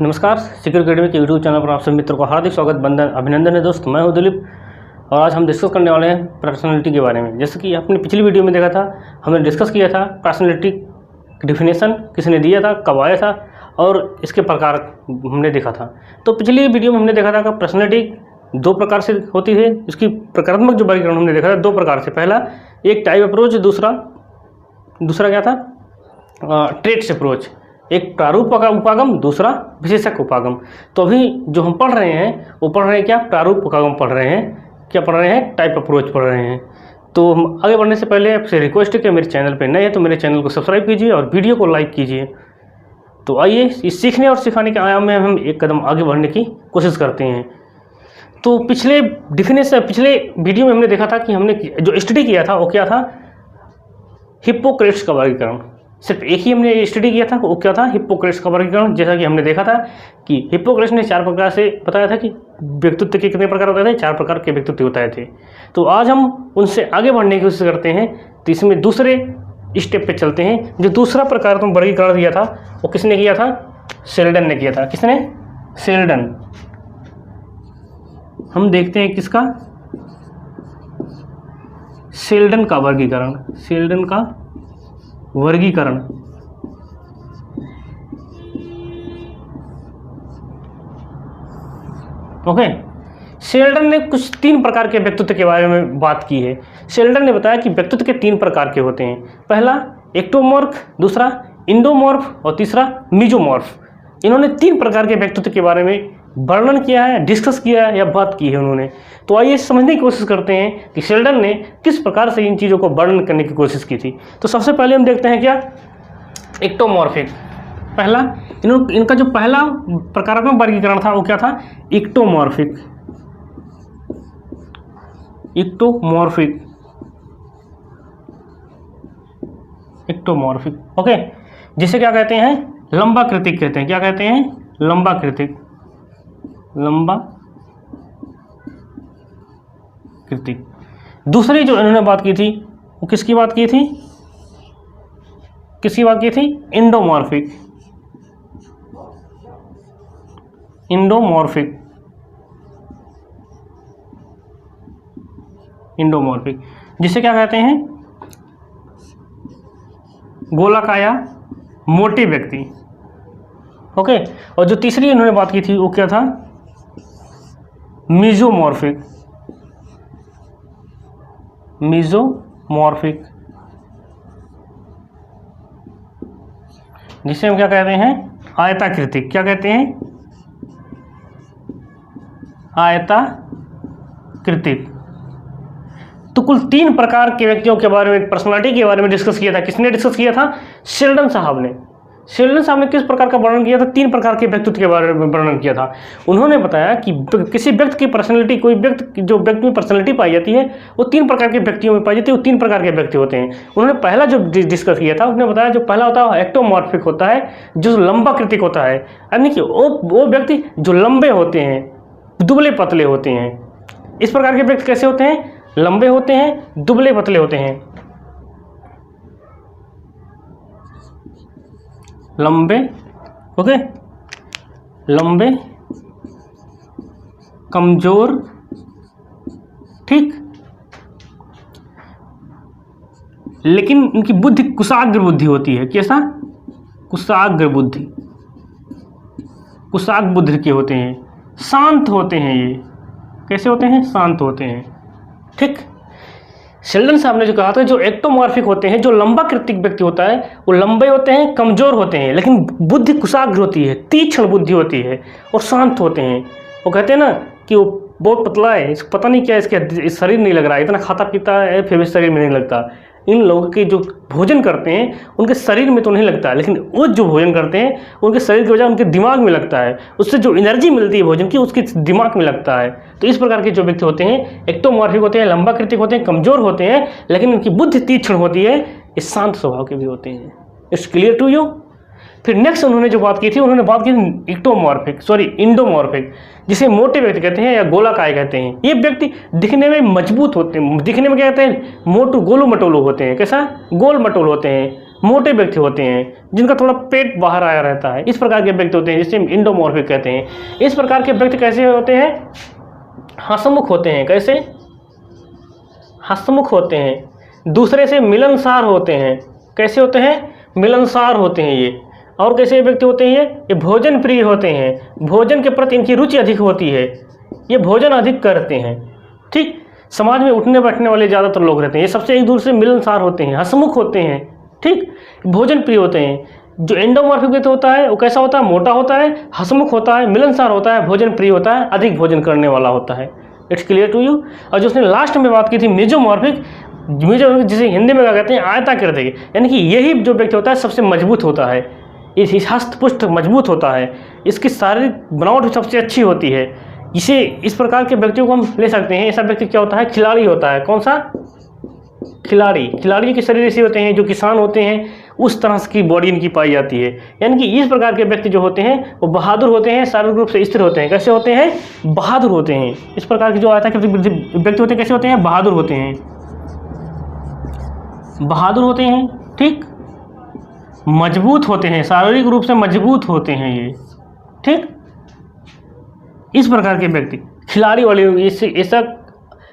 नमस्कार, secure academy के YouTube channel पर आप सभी मित्रों को हार्दिक स्वागत, बंदन, अभिनंदन है दोस्त। मैं हूं दिलीप और आज हम डिस्कस करने वाले हैं पर्सनालिटी के बारे में। जैसे कि आपने पिछली वीडियो में देखा था, हमने डिस्कस किया था पर्सनालिटी डिफिनेशन किसने दिया था, कब आया था और इसके प्रकार हमने देखा था। तो पिछली वीडियो में हमने देखा था कि पर्सनालिटी दो प्रकार से होती है। इसकी प्रकारात्मक जो वर्गीकरण हमने देखा था दो प्रकार से। पहला एक टाइप अप्रोच, दूसरा क्या था, ट्रेट्स अप्रोच। एक प्रारूप उपागम, दूसरा विशेषक उपागम। तो अभी जो हम पढ़ रहे हैं वो पढ़ रहे हैं क्या, प्रारूप उपागम पढ़ रहे हैं, क्या पढ़ रहे हैं, टाइप अप्रोच पढ़ रहे हैं। तो हम आगे बढ़ने से पहले आपसे रिक्वेस्ट है कि मेरे चैनल पे नए हैं तो मेरे चैनल को सब्सक्राइब कीजिए और वीडियो को लाइक कीजिए। तो आइए इस सीखने और सिखाने के आयाम में हम एक कदम आगे बढ़ने की कोशिश करते हैं। तो पिछले वीडियो में हमने देखा था कि हमने जो स्टडी किया था वो क्या था, हिप्पोक्रेट्स का वर्गीकरण। सिर्फ एक ही हमने स्टडी किया था, वो क्या था, हिप्पोक्रेट्स का वर्गीकरण। जैसा कि हमने देखा था कि हिप्पोक्रेट्स ने 4 प्रकार से बताया था कि व्यक्तित्व के कितने प्रकार होते थे, 4 प्रकार के व्यक्तित्व होते थे। तो आज हम उनसे आगे बढ़ने की कोशिश करते हैं। तो इसमें दूसरे स्टेप पे चलते हैं। जो दूसरा प्रकार तुम वर्गीकरण दिया था वो किसने किया था, शेल्डन ने किया था। किसने, शेल्डन। हम देखते हैं किसका, शेल्डन का वर्गीकरण। शेल्डन का वर्गीकरण। ओके, शेल्डन ने कुछ 3 प्रकार के व्यक्तित्व के बारे में बात की है। शेल्डन ने बताया कि व्यक्तित्व के 3 प्रकार के होते हैं। पहला एक्टोमॉर्फ, दूसरा इंडोमॉर्फ और तीसरा मीजोमॉर्फ। इन्होंने 3 प्रकार के व्यक्तित्व के बारे में वर्णन किया है, डिस्कस किया है या बात की है उन्होंने। तो आइए समझने की कोशिश करते हैं कि शेल्डन ने किस प्रकार से इन चीज़ों को वर्णन करने की कोशिश की थी। तो सबसे पहले हम देखते हैं क्या, एक्टोमॉर्फिक। पहला इनका जो पहला प्रकारात्मक वर्गीकरण था वो क्या था, एक्टोमॉर्फिक। Ectomorphic, ectomorphic. ओके, जिसे क्या कहते हैं, लंबाकृतिक कहते हैं। क्या कहते हैं, लंबाकृतिक। लंबाकृतिक। दूसरी जो इन्होंने बात की थी वो किसकी बात की थी, इंडोमॉर्फिक। इंडोमॉर्फिक, जिसे क्या कहते हैं, गोलाकाया मोटे व्यक्ति। ओके, और जो तीसरी इन्होंने बात की थी वो क्या था, मीजोमॉर्फिक। जिसे हम क्या कहते हैं, आयताकृतिक। क्या कहते हैं, आयताकृतिक। तो कुल 3 प्रकार के व्यक्तियों के बारे में, पर्सनालिटी के बारे में डिस्कस किया था। किसने डिस्कस किया था, शेल्डन साहब ने। शेल्डन साहब ने किस प्रकार का वर्णन किया था, 3 प्रकार के व्यक्तित्व के बारे में वर्णन किया था। उन्होंने बताया कि किसी व्यक्ति की पर्सनालिटी, कोई व्यक्ति जो व्यक्ति में पर्सनालिटी पाई जाती है वो 3 प्रकार के व्यक्तियों में पाई जाती है। वो 3 प्रकार के व्यक्ति होते हैं। उन्होंने पहला जो डिस्कस किया था उसने बताया, जो पहला होता है एक्टोमॉर्फिक होता है, जो लंबाकृतिक होता है। यानी कि वो व्यक्ति जो लंबे होते हैं, दुबले पतले होते हैं। इस प्रकार के व्यक्ति कैसे होते हैं, लंबे होते हैं, दुबले पतले होते हैं। लंबे, ओके, लंबे, कमजोर, ठीक, लेकिन इनकी बुद्धि कुशाग्र बुद्धि होती है। कैसा, कुशाग्र बुद्धि के होते हैं। शांत होते हैं ये। कैसे होते हैं, शांत होते हैं, ठीक। शेल्डन साहब ने जो कहा था, जो एक्टोमॉर्फिक होते हैं, जो लंबाकृतिक व्यक्ति होता है, वो लंबे होते हैं, कमजोर होते हैं, लेकिन बुद्धि कुशाग्र होती है, तीक्ष्ण बुद्धि होती है और शांत होते हैं। वो कहते हैं ना कि वो बहुत पतला है, इसको पता नहीं क्या इसके शरीर नहीं लग रहा है, इतना खाता पीता है फिर भी शरीर में नहीं लगता। इन लोगों के जो भोजन करते हैं उनके शरीर में तो नहीं लगता है, लेकिन वो जो भोजन करते हैं उनके शरीर की वजह उनके दिमाग में लगता है। उससे जो एनर्जी मिलती है भोजन की, उसके दिमाग में लगता है। तो इस प्रकार के जो व्यक्ति होते हैं, एक्टोमॉर्फिक होते हैं, लंबाकृतिक होते हैं, कमजोर होते हैं, लेकिन उनकी बुद्धि तीक्ष्ण होती है, ये शांत स्वभाव के भी होते हैं। It's clear to you. फिर नेक्स्ट उन्होंने जो बात की थी, उन्होंने बात की इंडोमॉर्फिक, जिसे मोटे व्यक्ति कहते हैं या गोलाकाय कहते हैं। ये व्यक्ति दिखने में मजबूत होते हैं, दिखने में क्या कहते हैं, गोलू मटोलू होते हैं। कैसा, गोल मटोल होते हैं, मोटे व्यक्ति होते हैं, जिनका थोड़ा पेट बाहर आया रहता है, इस प्रकार के व्यक्ति होते हैं, जिसे हम इंडोमॉर्फिक कहते हैं। इस प्रकार के व्यक्ति कैसे होते हैं? हंसमुख होते हैं। कैसे? हंसमुख होते हैं। दूसरे से मिलनसार होते हैं। कैसे होते हैं? मिलनसार होते हैं ये। और कैसे व्यक्ति होते हैं ये भोजन प्रिय होते हैं। भोजन के प्रति इनकी रुचि अधिक होती है, ये भोजन अधिक करते हैं। ठीक, समाज में उठने बैठने वाले ज़्यादातर लोग रहते हैं, ये सबसे एक दूसरे से मिलनसार होते हैं, हंसमुख होते हैं। ठीक, भोजन प्रिय होते हैं। जो एंडोमॉर्फिक व्यक्ति होता है वो कैसा होता है? मोटा होता है, हंसमुख होता है, मिलनसार होता है, भोजन प्रिय होता है, अधिक भोजन करने वाला होता है। It's clear to you. और जो उसने लास्ट में बात की थी मेजोमॉर्फिक, जिसे हिंदी में क्या कहते हैं? आयताकृति, यानी कि यही जो व्यक्ति होता है सबसे मजबूत होता है, इस हस्त पुष्ट मजबूत होता है, इसकी शारीरिक बनावट सबसे अच्छी होती है। इसे इस प्रकार के व्यक्तियों को हम ले सकते हैं। ऐसा व्यक्ति क्या होता है? खिलाड़ी होता है। कौन सा? खिलाड़ी। खिलाड़ियों के शरीर ऐसे होते हैं, जो किसान होते हैं उस तरह की बॉडी इनकी पाई जाती है। यानी कि इस प्रकार के व्यक्ति जो होते हैं वो बहादुर होते हैं, शारीरिक रूप से स्थिर होते हैं। कैसे होते हैं? बहादुर होते हैं। इस प्रकार के जो आता है व्यक्ति होते हैं कैसे होते हैं? बहादुर होते हैं। बहादुर होते हैं। ठीक, मजबूत होते हैं, शारीरिक रूप से मजबूत होते हैं ये। ठीक, इस प्रकार के व्यक्ति खिलाड़ी वाले, ऐसा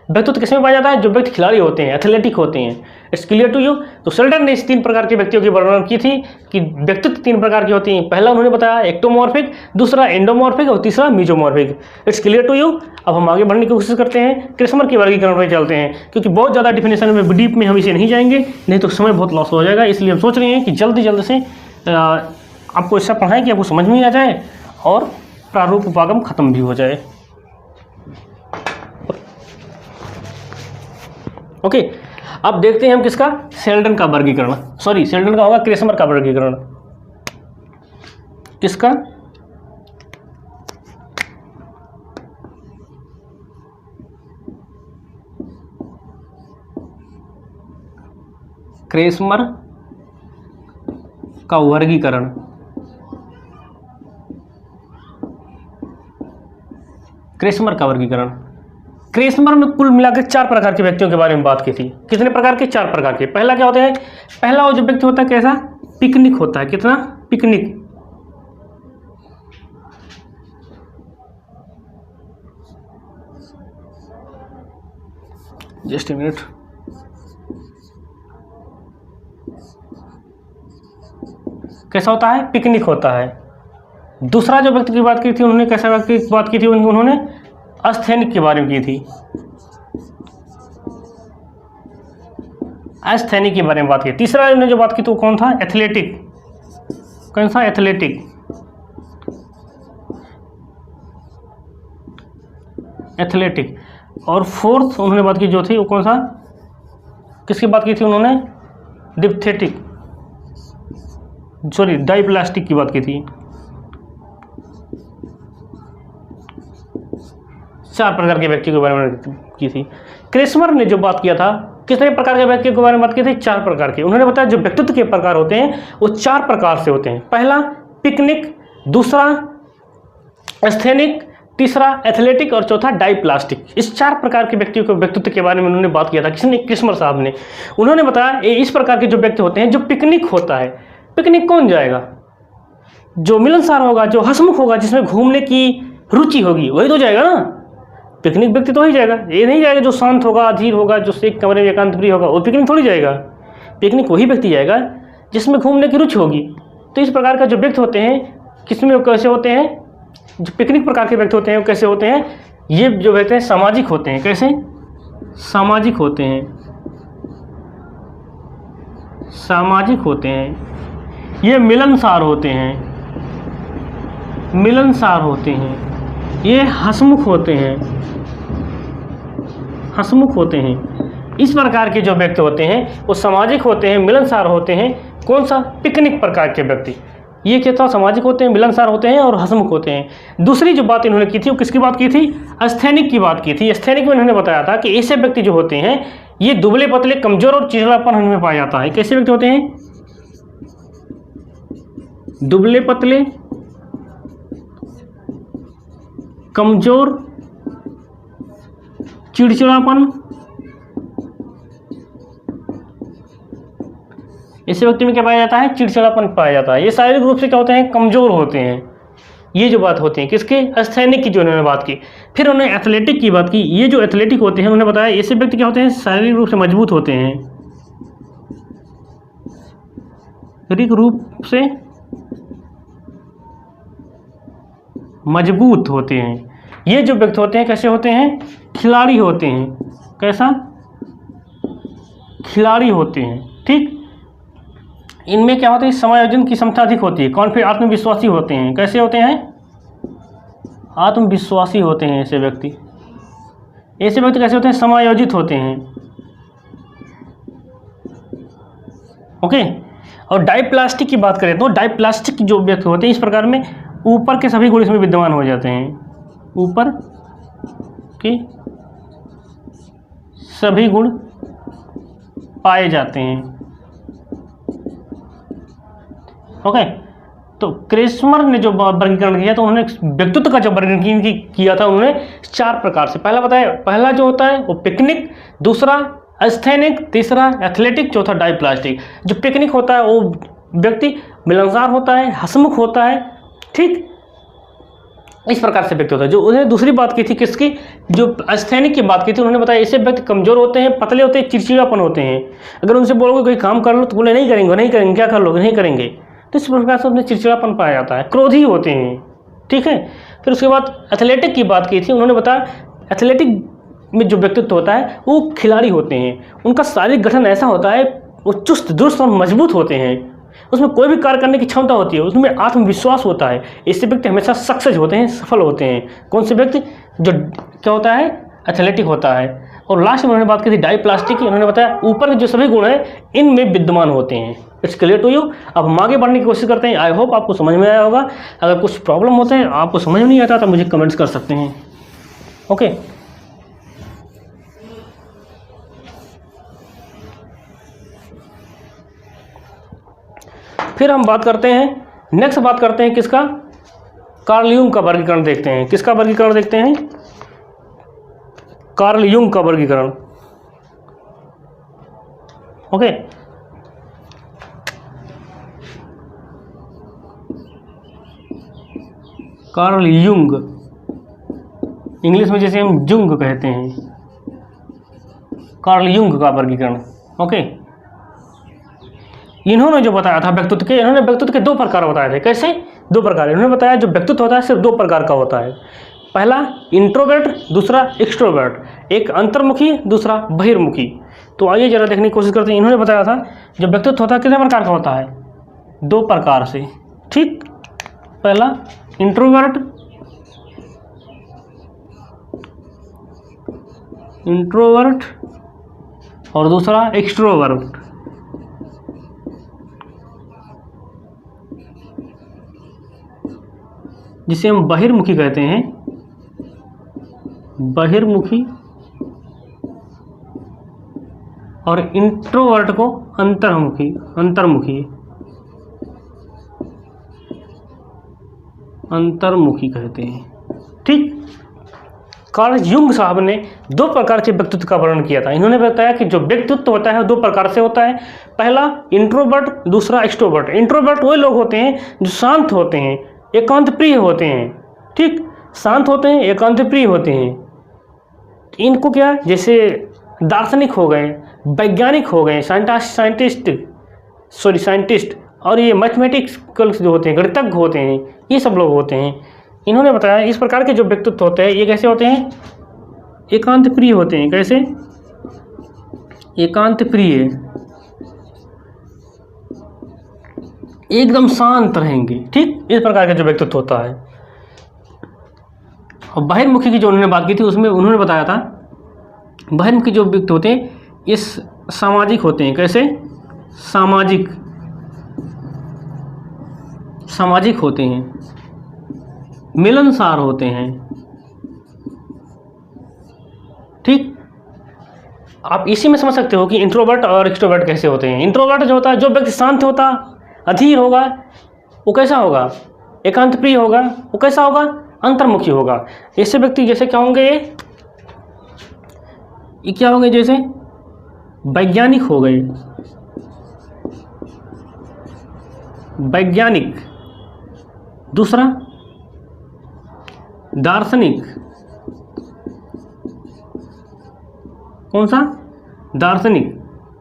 व्यक्तित्व किसमें पाया जाता है? जो व्यक्ति खिलाड़ी होते हैं, एथलेटिक होते हैं। It's clear to you. तो शेल्डन ने इस 3 प्रकार के व्यक्तियों की वर्णन की थी कि व्यक्तित्व 3 प्रकार की होती हैं। पहला उन्होंने बताया एक्टोमॉर्फिक, दूसरा एंडोमॉर्फिक और तीसरा mesomorphic. It's clear to you. अब हम आगे बढ़ने की कोशिश करते हैं, क्रिस्मर के वर्गीकरण पर चलते हैं, क्योंकि बहुत ज़्यादा डिफिनेशन में डीप में हम इसे नहीं जाएंगे, नहीं तो समय बहुत लॉस हो जाएगा। इसलिए हम सोच रहे हैं कि जल्द से आपको ऐसा पढ़ाएं कि आपको समझ में आ जाए और प्रारूप उपागम खत्म भी हो जाए। ओके, अब देखते हैं हम किसका? शेल्डन का वर्गीकरण, सॉरी शेल्डन का होगा क्रिस्मर का वर्गीकरण। किसका? क्रिस्मर का वर्गीकरण। क्रिस्मर का वर्गीकरण। क्रिस्मर में कुल मिलाकर 4 प्रकार के व्यक्तियों के बारे में बात की थी। कितने प्रकार के? 4 प्रकार के। पहला क्या होता है? पहला वो जो व्यक्ति होता है कैसा? पिकनिक होता है। कितना? पिकनिक। Just a minute. कैसा होता है? पिकनिक होता है। दूसरा जो व्यक्ति की बात की थी उन्होंने कैसा व्यक्ति की बात की थी? उन्होंने अस्थेनिक के बारे में की थी। अस्थेनिक के बारे में बात की। तीसरा उन्होंने जो बात की तो कौन था? एथलेटिक। कौन सा? एथलेटिक। एथलेटिक। और फोर्थ उन्होंने बात की जो थी वो कौन सा? किसकी बात की थी उन्होंने? डिप्थेटिक, सॉरी डाइप्लास्टिक की बात की थी। 4 प्रकार के व्यक्ति के बारे में की थी। क्रिस्मर ने जो बात किया था, कितने प्रकार के व्यक्ति के बारे में बात की थी? 4 प्रकार के। उन्होंने बताया जो व्यक्तित्व के प्रकार होते हैं वो 4 प्रकार से होते हैं। पहला पिकनिक, दूसरा एस्थेनिक, तीसरा एथलेटिक और चौथा डाइप्लास्टिक। इस 4 प्रकार के व्यक्तियों के व्यक्तित्व के बारे में उन्होंने बात किया था। किसने? क्रिस्मर साहब ने। उन्होंने बताया इस प्रकार के जो व्यक्ति होते हैं, जो पिकनिक होता है। पिकनिक कौन जाएगा? जो मिलनसार होगा, जो हंसमुख होगा, जिसमें घूमने की रुचि होगी, वही तो जाएगा ना। पिकनिक व्यक्ति तो ही जाएगा, ये नहीं जाएगा जो शांत होगा, अधीर होगा, जो एक कमरे में एकांत प्रिय होगा, वो पिकनिक थोड़ी जाएगा। पिकनिक वही व्यक्ति जाएगा जिसमें घूमने की रुचि होगी। तो इस प्रकार का जो व्यक्ति होते हैं, किसमें कैसे होते हैं? जो पिकनिक प्रकार के व्यक्ति होते हैं वो कैसे होते हैं? ये जो व्यक्ति हैं सामाजिक होते हैं। कैसे? सामाजिक होते हैं। सामाजिक होते हैं। ये मिलनसार होते हैं। मिलनसार होते हैं। ये हंसमुख होते हैं। हंसमुख होते हैं। इस प्रकार के जो व्यक्ति होते हैं वो सामाजिक होते हैं, मिलनसार होते हैं। कौन सा? पिकनिक प्रकार के व्यक्ति। ये क्या था? सामाजिक होते हैं, मिलनसार होते हैं और हंसमुख होते हैं। दूसरी जो बात इन्होंने की थी वो किसकी बात की थी? अस्थेनिक की बात की थी। अस्थेनिक में इन्होंने बताया था कि ऐसे व्यक्ति जो होते हैं ये दुबले पतले, कमजोर और चिड़चिड़ापन इनमें पाया जाता है। कैसे व्यक्ति होते हैं? दुबले पतले, कमजोर, चिड़चिड़ापन ऐसे व्यक्ति में क्या पाया जाता है, चिड़चिड़ापन पाया जाता है। ये शारीरिक रूप से क्या होते हैं, कमजोर होते हैं। ये जो बात होती है किसके, अस्थेनिक की जो उन्होंने बात की। फिर उन्होंने एथलेटिक की बात की। ये जो एथलेटिक होते हैं उन्होंने बताया ऐसे व्यक्ति क्या होते हैं, शारीरिक रूप से मजबूत होते हैं, शारीरिक रूप से मजबूत होते हैं। ये जो व्यक्ति होते हैं कैसे होते हैं, खिलाड़ी होते हैं। कैसा, खिलाड़ी होते हैं। ठीक, इनमें क्या होता है, समायोजन की क्षमता अधिक होती है। कॉन्फिडेंस, आत्मविश्वासी होते हैं। कैसे होते हैं, आत्मविश्वासी होते हैं ऐसे व्यक्ति। ऐसे व्यक्ति कैसे होते हैं, समायोजित होते हैं। ओके। और डाइप्लास्टिक की बात करें तो डाइप्लास्टिक जो व्यक्ति होते हैं इस प्रकार में ऊपर के सभी गुण इसमें विद्यमान हो जाते हैं। ऊपर के सभी गुण पाए जाते हैं। ओके। तो क्रेस्मर ने जो वर्गीकरण किया तो उन्होंने व्यक्तित्व का जो वर्गीकरण किया था उन्होंने 4 प्रकार से। पहला बताया, पहला जो होता है वो पिकनिक, दूसरा अस्थेनिक, तीसरा एथलेटिक, चौथा डाइप्लास्टिक। जो पिकनिक होता है वो व्यक्ति मिलनसार होता है, हंसमुख होता है। ठीक, इस प्रकार से व्यक्ति होता है। जो उन्होंने दूसरी बात की थी किसकी, जो अस्थेनिक की बात की थी, उन्होंने बताया ऐसे व्यक्ति कमजोर होते हैं, पतले होते हैं, चिड़चिड़ापन होते हैं। अगर उनसे बोलोगे कोई काम कर लो तो बोले नहीं करेंगे, नहीं करेंगे, क्या कर लोगे, नहीं करेंगे। तो इस प्रकार से उनमें चिड़चिड़ापन पाया जाता है, क्रोधी होते हैं। ठीक है। फिर उसके बाद एथलेटिक की बात की थी, उन्होंने बताया एथलेटिक में जो व्यक्तित्व होता है वो खिलाड़ी होते हैं। उनका शारीरिक गठन ऐसा होता है, वो चुस्त दुरुस्त और मजबूत होते हैं। उसमें कोई भी कार्य करने की क्षमता होती है, उसमें आत्मविश्वास होता है। ऐसे व्यक्ति हमेशा सक्सेस होते हैं, सफल होते हैं। कौन से व्यक्ति, जो क्या होता है, एथलेटिक होता है। और लास्ट में उन्होंने बात की थी डाइप्लास्टिक की। उन्होंने बताया ऊपर के जो सभी गुण हैं इनमें विद्यमान होते हैं। It's clear to you. अब हम आगे बढ़ने की कोशिश करते हैं। आई होप आपको समझ में आया होगा। अगर कुछ प्रॉब्लम होते हैं, आपको समझ में नहीं आता तो मुझे कमेंट्स कर सकते हैं। ओके। फिर हम बात करते हैं, नेक्स्ट बात करते हैं किसका, कार्ल यूंग का वर्गीकरण देखते हैं। किसका वर्गीकरण देखते हैं, कार्ल यूंग का वर्गीकरण। ओके। कार्ल यूंग, इंग्लिश में जैसे हम जुंग कहते हैं, कार्ल यूंग का वर्गीकरण। ओके। इन्होंने जो बताया था व्यक्तित्व के, इन्होंने व्यक्तित्व के 2 प्रकार बताए थे। कैसे, 2 प्रकार। इन्होंने बताया जो व्यक्तित्व होता है सिर्फ 2 प्रकार का होता है। पहला इंट्रोवर्ट, दूसरा एक्सट्रोवर्ट। एक अंतर्मुखी, दूसरा बहिर्मुखी। तो आइए जरा देखने की कोशिश करते हैं। इन्होंने बताया था जो व्यक्तित्व होता है कितने प्रकार का होता है, 2 प्रकार से। ठीक, पहला इंट्रोवर्ट, और दूसरा एक्सट्रोवर्ट। जिसे हम बहिर्मुखी कहते हैं, बहिर्मुखी, और इंट्रोवर्ट को अंतर्मुखी, अंतर्मुखी कहते हैं। ठीक। कार्ल यूंग साहब ने 2 प्रकार के व्यक्तित्व का वर्णन किया था। इन्होंने बताया कि जो व्यक्तित्व होता है 2 प्रकार से होता है। पहला इंट्रोवर्ट, दूसरा एक्सट्रोवर्ट। इंट्रोवर्ट वो लोग होते हैं जो शांत होते हैं, एकांत प्रिय होते हैं। ठीक, शांत होते हैं, एकांत प्रिय होते हैं। इनको क्या, जैसे दार्शनिक हो गए, वैज्ञानिक हो गए, साइंटिस्ट, और ये मैथमेटिक्स जो होते हैं, गणितज्ञ होते हैं, ये सब लोग होते हैं। इन्होंने बताया इस प्रकार के जो व्यक्तित्व होते हैं ये कैसे होते हैं, एकांत प्रिय होते हैं। कैसे, एकांत प्रिय, एकदम शांत रहेंगे। ठीक, इस प्रकार का जो व्यक्तित्व होता है। और बहिर्मुखी की जो उन्होंने बात की थी उसमें उन्होंने बताया था बहिर्मुखी जो व्यक्ति होते हैं इस सामाजिक होते हैं। कैसे, सामाजिक होते हैं, मिलनसार होते हैं। ठीक, आप इसी में समझ सकते हो कि इंट्रोवर्ट और एक्सट्रोवर्ट कैसे होते हैं। इंट्रोवर्ट जो होता है, जो व्यक्ति शांत होता, अधीर होगा, वो कैसा होगा, एकांत प्रिय होगा। वो कैसा होगा, अंतर्मुखी होगा। ऐसे व्यक्ति जैसे क्या होंगे, ये क्या होंगे, जैसे वैज्ञानिक हो गए, वैज्ञानिक, दूसरा दार्शनिक, कौन सा, दार्शनिक,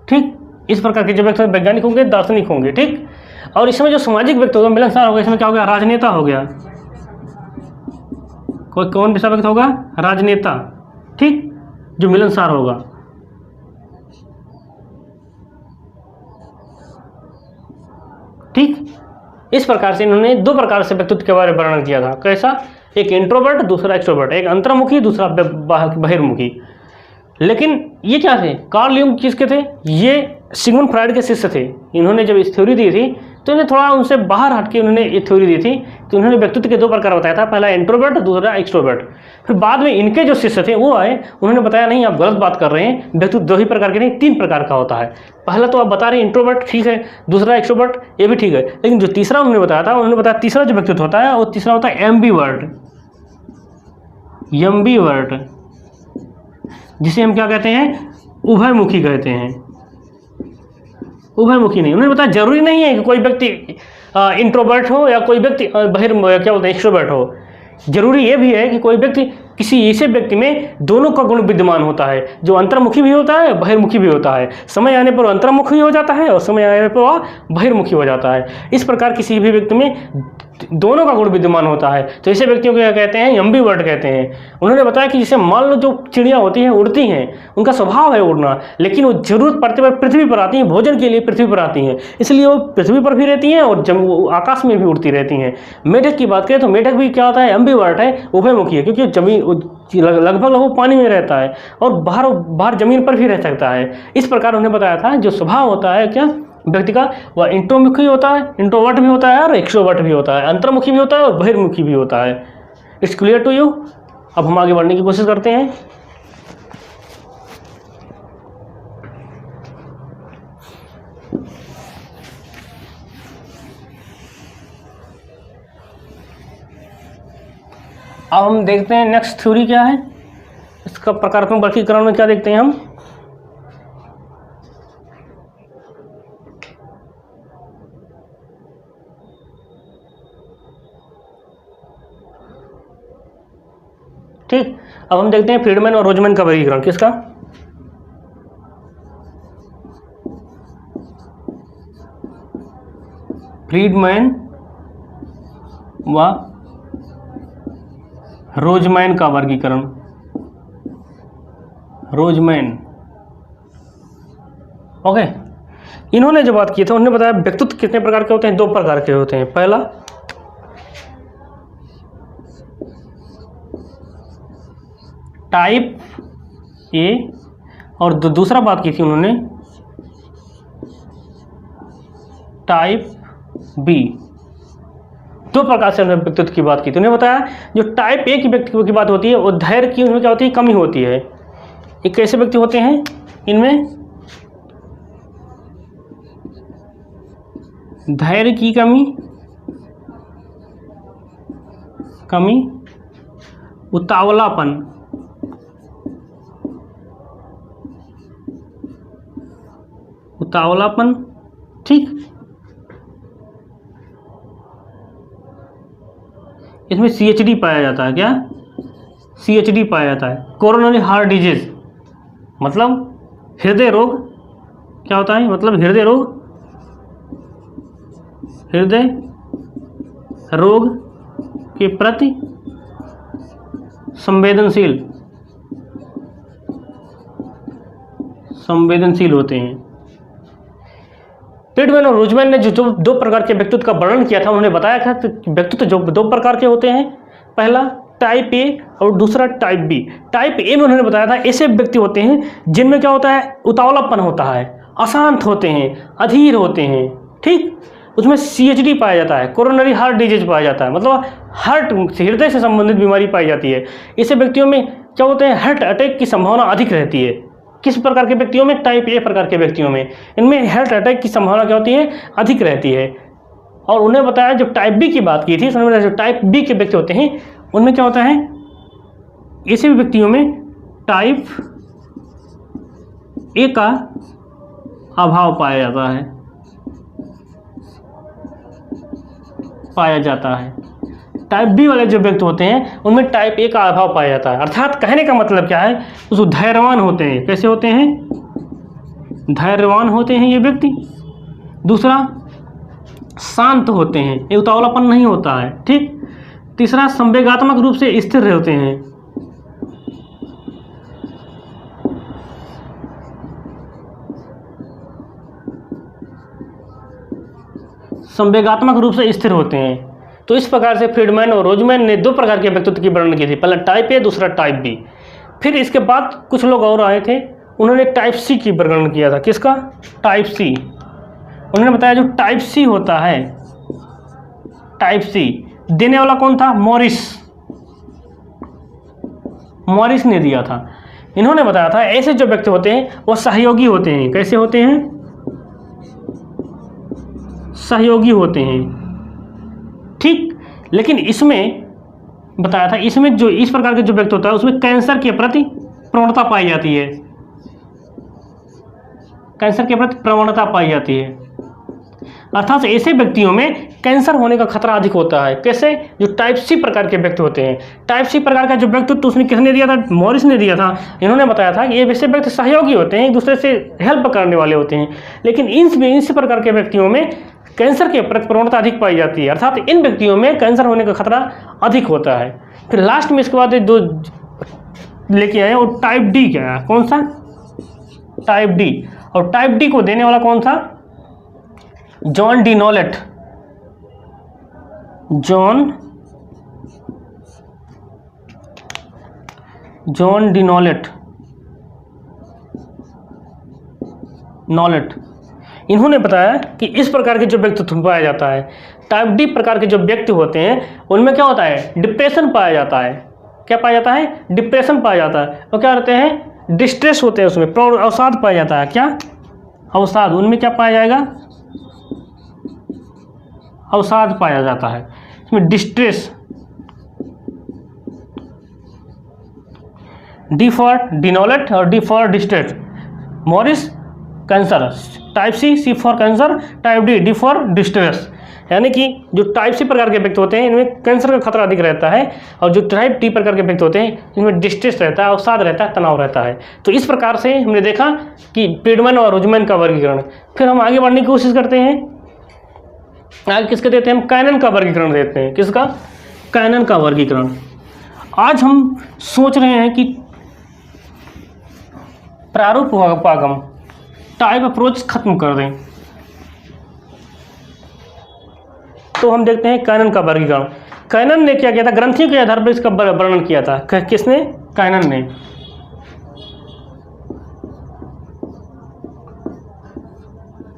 ठीक। इस प्रकार के जो व्यक्ति वैज्ञानिक होंगे, दार्शनिक होंगे, ठीक। और इसमें जो सामाजिक व्यक्ति होगा, मिलनसार होगा, इसमें क्या हो गया, राजनेता हो गया। कोई कौन सा व्यक्ति होगा, राजनेता, ठीक, जो मिलनसार होगा। ठीक, इस प्रकार से इन्होंने दो प्रकार से व्यक्तित्व के बारे में वर्णन किया था। कैसा, एक इंट्रोवर्ट, दूसरा एक्सट्रोवर्ट, एक अंतर्मुखी, दूसरा बहिर्मुखी। लेकिन ये क्या थे, कार्ल यूंग किसके थे, ये सिगमंड फ्रायड के शिष्य थे। इन्होंने जब इस थ्योरी दी थी तो इन्हें थोड़ा उनसे बाहर हटके उन्होंने ये थ्योरी दी थी। तो उन्होंने व्यक्तित्व के दो प्रकार बताया था, पहला इंट्रोवर्ट, दूसरा एक्सट्रोवर्ट। फिर बाद में इनके जो शिष्य थे वो आए, उन्होंने बताया नहीं आप गलत बात कर रहे हैं, व्यक्तित्व दो ही प्रकार के नहीं, तीन प्रकार का होता है। पहला तो आप बता रहे हैं इंट्रोवर्ट, ठीक है, दूसरा एक्सट्रोवर्ट, ये भी ठीक है, लेकिन जो तीसरा उन्होंने बताया था, उन्होंने बताया तीसरा जो व्यक्तित्व होता है वो तीसरा होता है एम्बीवर्ट, एम्बीवर्ट, जिसे हम क्या कहते हैं, उभयमुखी कहते हैं। उभयमुखी नहीं, उन्होंने बताया जरूरी नहीं है कि कोई व्यक्ति इंट्रोवर्ट हो या कोई व्यक्ति क्या बोलते हैं, एक्सट्रोवर्ट हो। जरूरी ये भी है कि कोई व्यक्ति, किसी ऐसे व्यक्ति में दोनों का गुण विद्यमान होता है, जो अंतर्मुखी भी होता है, बहिर्मुखी भी होता है। समय आने पर अंतर्मुखी हो जाता है और समय आने पर वह बहिर्मुखी हो जाता है। इस प्रकार किसी भी व्यक्ति में दोनों का गुण विद्यमान होता है, तो ऐसे व्यक्तियों को क्या कहते हैं, एम्बीवर्ट कहते हैं। उन्होंने बताया कि जैसे मान लो जो चिड़िया होती हैं, उड़ती हैं, उनका स्वभाव है उड़ना, लेकिन वो जरूरत पड़ते पर पृथ्वी पर आती हैं, भोजन के लिए पृथ्वी पर आती हैं, इसलिए वो पृथ्वी पर भी रहती हैं और आकाश में भी उड़ती रहती हैं। मेढक की बात करें तो मेढक भी क्या होता है, एम्बीवर्ट है, उभयमुखी है, क्योंकि जमीन लगभग वो पानी में रहता है और बाहर जमीन पर भी रह सकता है। इस प्रकार उन्होंने बताया था जो स्वभाव होता है क्या व्यक्ति का, वह इंट्रोमुखी होता है, इंट्रोवर्ट भी होता है और एक्सट्रोवर्ट भी होता है, अंतर्मुखी भी होता है और बहिर्मुखी भी होता है। It's clear to you. अब हम आगे बढ़ने की कोशिश करते हैं। अब हम देखते हैं नेक्स्ट थ्योरी क्या है, इसका प्रकारात्मक वर्गीकरण में क्या देखते हैं हम। ठीक, अब हम देखते हैं फ्रीडमैन और रोजमैन का वर्गीकरण। किसका, फ्रीडमैन व रोजमैन का वर्गीकरण। रोजमैन, ओके। इन्होंने जो बात की थी, उन्होंने बताया व्यक्तित्व कितने प्रकार के होते हैं, दो प्रकार के होते हैं। पहला टाइप ए और दूसरा बात की थी उन्होंने टाइप बी। दो प्रकार से उन्होंने व्यक्तित्व की बात की थी। उन्होंने बताया जो टाइप ए की व्यक्तित्व की बात होती है वो धैर्य की उनमें क्या होती है, कमी होती है। ये कैसे व्यक्ति होते हैं, इनमें धैर्य की कमी, उतावलापन, ठीक। इसमें CHD पाया जाता है। क्या, CHD पाया जाता है, कोरोनरी हार्ट डिजीज, मतलब हृदय रोग। क्या होता है, मतलब हृदय रोग के प्रति संवेदनशील होते हैं। फ्रीडमैन और रोजमैन ने जो दो प्रकार के व्यक्तित्व का वर्णन किया था, उन्होंने बताया था कि व्यक्तित्व जो दो प्रकार के होते हैं, पहला टाइप ए और दूसरा टाइप बी। टाइप ए में उन्होंने बताया था ऐसे व्यक्ति होते हैं जिनमें क्या होता है, उतावलापन होता है, अशांत होते हैं, अधीर होते हैं, ठीक। उसमें CHD पाया जाता है, कोरोनरी हार्ट डिजीज पाया जाता है, मतलब हृदय से संबंधित बीमारी पाई जाती है। ऐसे व्यक्तियों में क्या होते हैं, हार्ट अटैक की संभावना अधिक रहती है। किस प्रकार के व्यक्तियों में, टाइप ए प्रकार के व्यक्तियों में, इनमें हार्ट अटैक की संभावना क्या होती है, अधिक रहती है। और उन्हें बताया, जब टाइप बी की बात की थी, उन्होंने बताया जो टाइप बी के व्यक्ति होते हैं उनमें क्या होता है, ऐसे व्यक्तियों में टाइप ए का अभाव पाया जाता है। पाया जाता है। टाइप बी वाले जो व्यक्ति होते हैं उनमें टाइप ए का अभाव पाया जाता है। अर्थात कहने का मतलब क्या है, उसको धैर्यवान होते हैं। कैसे होते हैं? धैर्यवान होते हैं ये व्यक्ति। दूसरा, शांत होते हैं, ये उतावलापन नहीं होता है। ठीक। तीसरा, संवेगात्मक रूप से स्थिर होते हैं। संवेगात्मक रूप से स्थिर होते हैं। तो इस प्रकार से फ्रीडमैन और रोजमैन ने दो प्रकार के व्यक्तित्व की वर्णन की थी, पहला टाइप ए, दूसरा टाइप बी। फिर इसके बाद कुछ लोग और आए थे, उन्होंने टाइप सी की वर्णन किया था। किसका? Type C. उन्होंने बताया जो टाइप सी होता है, टाइप सी देने वाला कौन था? मॉरिस ने दिया था। इन्होंने बताया था ऐसे जो व्यक्ति होते हैं वो सहयोगी होते हैं। कैसे होते हैं? सहयोगी होते हैं। ठीक। लेकिन इसमें बताया था, इसमें जो इस प्रकार के जो व्यक्ति होता है उसमें कैंसर के प्रति प्रवणता पाई जाती है। कैंसर के प्रति प्रवणता पाई जाती है। अर्थात ऐसे व्यक्तियों में कैंसर होने का खतरा अधिक होता है। कैसे? जो टाइप सी प्रकार के व्यक्ति होते हैं। टाइप सी प्रकार का जो व्यक्ति तो उसने किसने दिया था? मॉरिस ने दिया था। इन्होंने बताया था कि ये वैसे व्यक्ति सहयोगी होते हैं, एक दूसरे से हेल्प करने वाले होते हैं, लेकिन इस प्रकार के व्यक्तियों में कैंसर के प्रति प्रवणता अधिक पाई जाती है। अर्थात इन व्यक्तियों में कैंसर होने का खतरा अधिक होता है। फिर लास्ट में इसके बाद दो लेके आए, और टाइप डी क्या है? कौन सा? Type D. और टाइप डी को देने वाला कौन था? जॉन डिनोलेट। जॉन डिनोलेट इन्होंने बताया कि इस प्रकार के जो व्यक्तित्व पाया जाता है, टाइप डी प्रकार के जो व्यक्ति होते हैं उनमें क्या होता है? डिप्रेशन पाया जाता है। क्या पाया जाता है? डिप्रेशन पाया जाता है। और क्या रहते हैं? डिस्ट्रेस होते हैं, उसमें अवसाद पाया जाता है। क्या? अवसाद। उनमें क्या पाया जाएगा? अवसाद पाया जाता है। इसमें डिस्ट्रेस, डी फॉर डिनोलेट और D for distress. Morris cancer, type C for cancer, type D for distress. यानी कि जो टाइप सी प्रकार के व्यक्ति होते हैं इनमें कैंसर का खतरा अधिक रहता है, और जो टाइप डी प्रकार के व्यक्ति होते हैं इनमें डिस्ट्रेस रहता है, अवसाद रहता है, तनाव रहता है। तो इस प्रकार से हमने देखा कि फ्रीडमैन और रोजमैन का वर्गीकरण। फिर हम आगे बढ़ने की कोशिश करते हैं। आगे किसके देते हैं? हम कैनन का वर्गीकरण देते हैं। किसका? कैनन का वर्गीकरण। आज हम सोच रहे हैं कि प्रारूपवागम टाइप अप्रोच खत्म कर दें, तो हम देखते हैं कैनन का वर्गीकरण। कैनन ने क्या किया था? ग्रंथियों के आधार पर इसका वर्णन किया था। किसने? कैनन ने।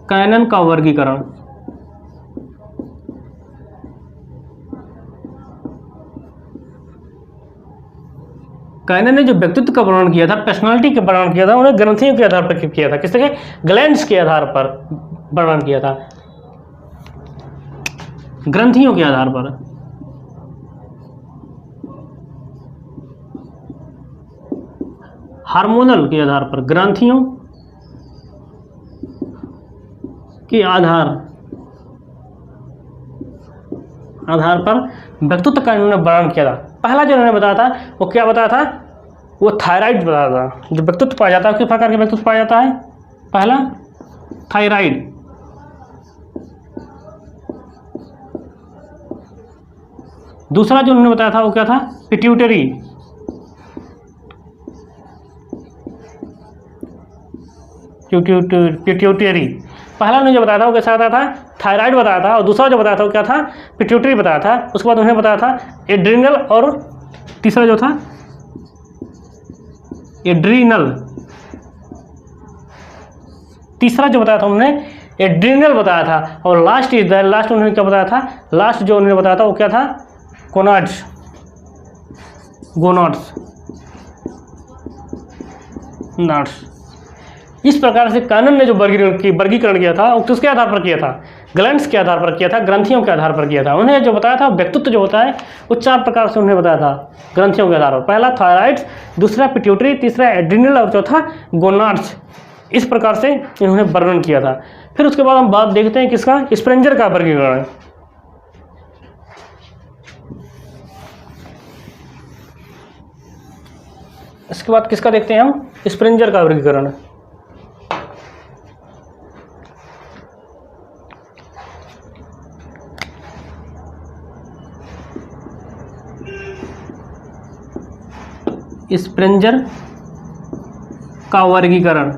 कैनन का वर्गीकरण। कैनन ने जो व्यक्तित्व का वर्णन किया था, पर्सनालिटी का वर्णन किया था, उन्हें ग्रंथियों के आधार पर किया था। किस तरह? ग्लैंड्स के आधार पर वर्णन किया था, ग्रंथियों के आधार पर। हार्मोनल के आधार पर, ग्रंथियों के आधार पर व्यक्तित्व का इन्होंने वर्णन किया था। पहला जो उन्होंने बताया था वो क्या बताया था? वो थायराइड बताया था। जो व्यक्तित्व पाया जाता है किस प्रकार के व्यक्तित्व पाया जाता है? पहला थायराइड, दूसरा जो उन्होंने बताया था वो क्या था? Pituitary, pituitary. पहला उन्होंने जो बताया था वो कैसा बताया था? थायराइड बताया था, और दूसरा जो बताया था वो क्या था? पिट्यूटरी बताया था। उसके बाद उन्होंने बताया था एड्रिनल, और तीसरा जो था एड्रिनल। तीसरा जो बताया था उन्होंने एड्रिनल बताया था, और लास्ट उन्होंने क्या बताया था? लास्ट जो उन्होंने बताया था वो क्या था? गोनाड्स। इस प्रकार से कैनन ने जो वर्गीकरण किया था वो किसके आधार पर किया था? ग्लैंड्स के आधार पर किया था, ग्रंथियों के आधार पर किया था। उन्हें जो बताया था व्यक्तित्व जो होता है वो 4 प्रकार से उन्हें बताया था ग्रंथियों के आधार पर। पहला थायराइड्स, दूसरा पिट्यूटरी, तीसरा एड्रिनल, और चौथा गोनाड्स। इस प्रकार से इन्होंने वर्णन किया था। फिर उसके बाद हम बात देखते हैं किसका? स्प्रेंजर का वर्गीकरण। इसके बाद किसका देखते हैं हम, स्प्रेंजर का वर्गीकरण। स्प्रेंजर का वर्गीकरण।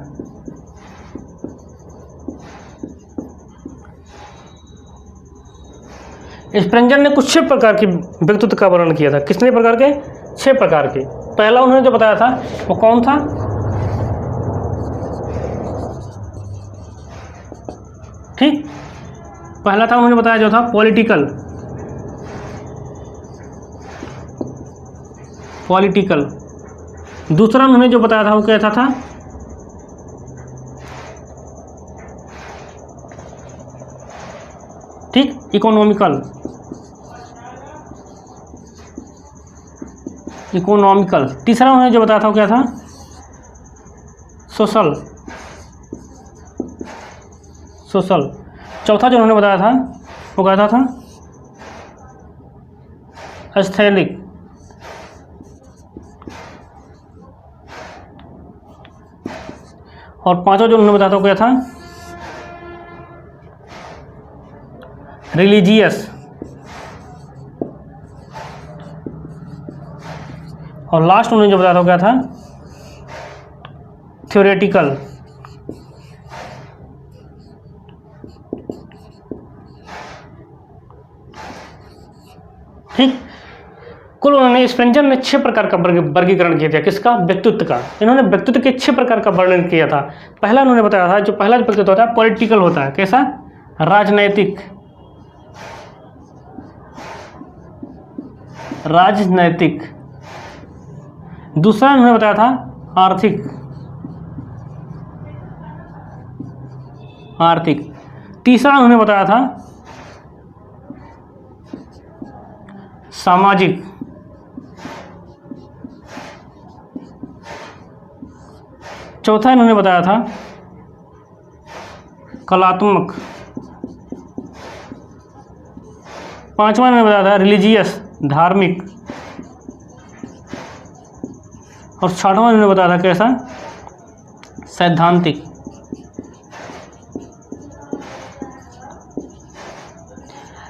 स्प्रेंजर ने कुछ 6 प्रकार के व्यक्तित्व का वर्णन किया था। कितने प्रकार के? 6 प्रकार के। पहला उन्होंने जो बताया था वो कौन था? ठीक, पहला था उन्होंने बताया जो था पॉलिटिकल। दूसरा उन्होंने जो बताया था वो कैसा था? ठीक, इकोनॉमिकल। तीसरा उन्होंने जो बताया था वो क्या था? सोशल। चौथा जो उन्होंने बताया था वो कैसा था? एस्थेटिक। और पांचवा जो उन्होंने बताया था वो क्या था? रिलीजियस। और लास्ट उन्होंने जो बताया था वो क्या था? थ्योरेटिकल। ठीक, कुल उन्होंने स्प्रेंजर ने 6 प्रकार का वर्गीकरण किया था। किसका? व्यक्तित्व का। इन्होंने व्यक्तित्व के 6 प्रकार का वर्णन किया था। पहला उन्होंने बताया था जो पहला व्यक्तित्व होता है पॉलिटिकल होता है। कैसा? राजनैतिक। दूसरा उन्होंने बताया था आर्थिक। तीसरा उन्होंने बताया था सामाजिक। चौथा इन्होंने बताया था कलात्मक। पांचवा इन्होंने बताया था रिलीजियस, धार्मिक। और छठवां इन्होंने बताया था कैसा? सैद्धांतिक।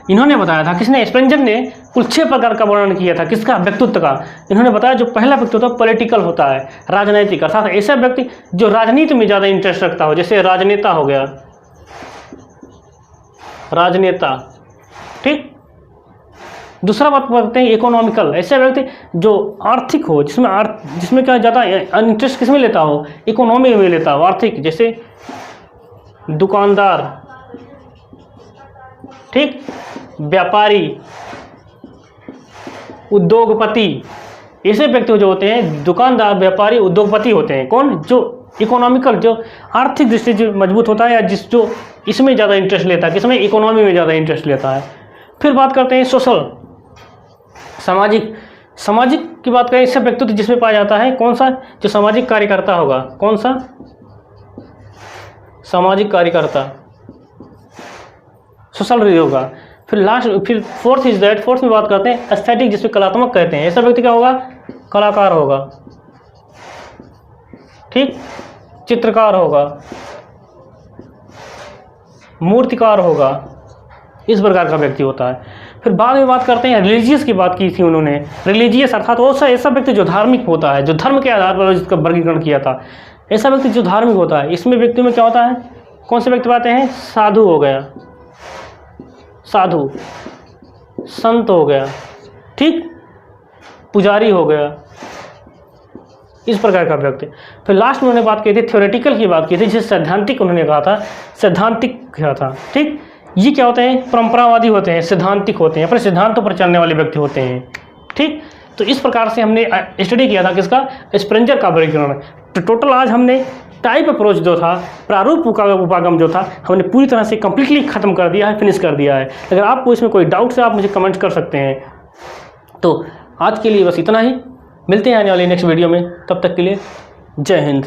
इन्होंने बताया था, किसने? स्प्रेंजर ने कुल 6 प्रकार का वर्णन किया था। किसका? व्यक्तित्व का। इन्होंने बताया जो पहला व्यक्तित्व पॉलिटिकल होता है, राजनीतिक, अर्थात ऐसा व्यक्ति जो राजनीति में ज़्यादा इंटरेस्ट रखता हो, जैसे राजनेता हो गया, राजनेता। ठीक, दूसरा बात करते हैं इकोनॉमिकल, ऐसा व्यक्ति जो आर्थिक हो, जिसमें क्या ज़्यादा इंटरेस्ट किसमें लेता हो? इकोनॉमी में लेता हो, आर्थिक, जैसे दुकानदार, ठीक, व्यापारी, उद्योगपति। ऐसे व्यक्ति जो होते हैं दुकानदार, व्यापारी, उद्योगपति होते हैं। कौन? जो इकोनॉमिकल, जो आर्थिक दृष्टि से मजबूत होता है, या जो इसमें ज़्यादा इंटरेस्ट लेता है। किसमें? इकोनॉमी में ज़्यादा इंटरेस्ट लेता है। फिर बात करते हैं सोशल, सामाजिक की बात करें, ऐसा व्यक्तित्व जिसमें पाया जाता है कौन सा? जो सामाजिक कार्यकर्ता होगा। कौन सा? सामाजिक कार्यकर्ता, सोशल होगा। फिर फोर्थ में बात करते हैं एस्थेटिक, जिसमें कलात्मक कहते हैं। ऐसा व्यक्ति क्या होगा? कलाकार होगा। ठीक, चित्रकार होगा, मूर्तिकार होगा, इस प्रकार का व्यक्ति होता है। फिर बाद में बात करते हैं रिलीजियस की बात की थी उन्होंने। रिलीजियस अर्थात वो ऐसा व्यक्ति जो धार्मिक होता है, जो धर्म के आधार पर जिसका वर्गीकरण किया था। ऐसा व्यक्ति जो धार्मिक होता है, इसमें व्यक्ति में क्या होता है? कौन से व्यक्ति आते हैं? साधु हो गया, साधु, संत हो गया, ठीक, पुजारी हो गया, इस प्रकार का व्यक्ति। फिर लास्ट में उन्होंने बात की थी थ्योरेटिकल की बात की थी, जिसे सैद्धांतिक उन्होंने कहा था, सैद्धांतिक क्या था। ठीक, ये क्या होते हैं? परंपरावादी होते हैं, सिद्धांतिक होते हैं, अपने सिद्धांतों पर चलने वाले व्यक्ति होते हैं। ठीक, तो इस प्रकार से हमने स्टडी किया था किसका? स्प्रेंजर का वर्गीकरण। तो टोटल आज हमने टाइप अप्रोच जो था, प्रारूप उपागम जो था, हमने पूरी तरह से कंप्लीटली खत्म कर दिया है, फिनिश कर दिया है। अगर आपको इसमें कोई डाउट है आप मुझे कमेंट कर सकते हैं। तो आज के लिए बस इतना ही, मिलते हैं आने वाली नेक्स्ट वीडियो में, तब तक के लिए जय हिंद।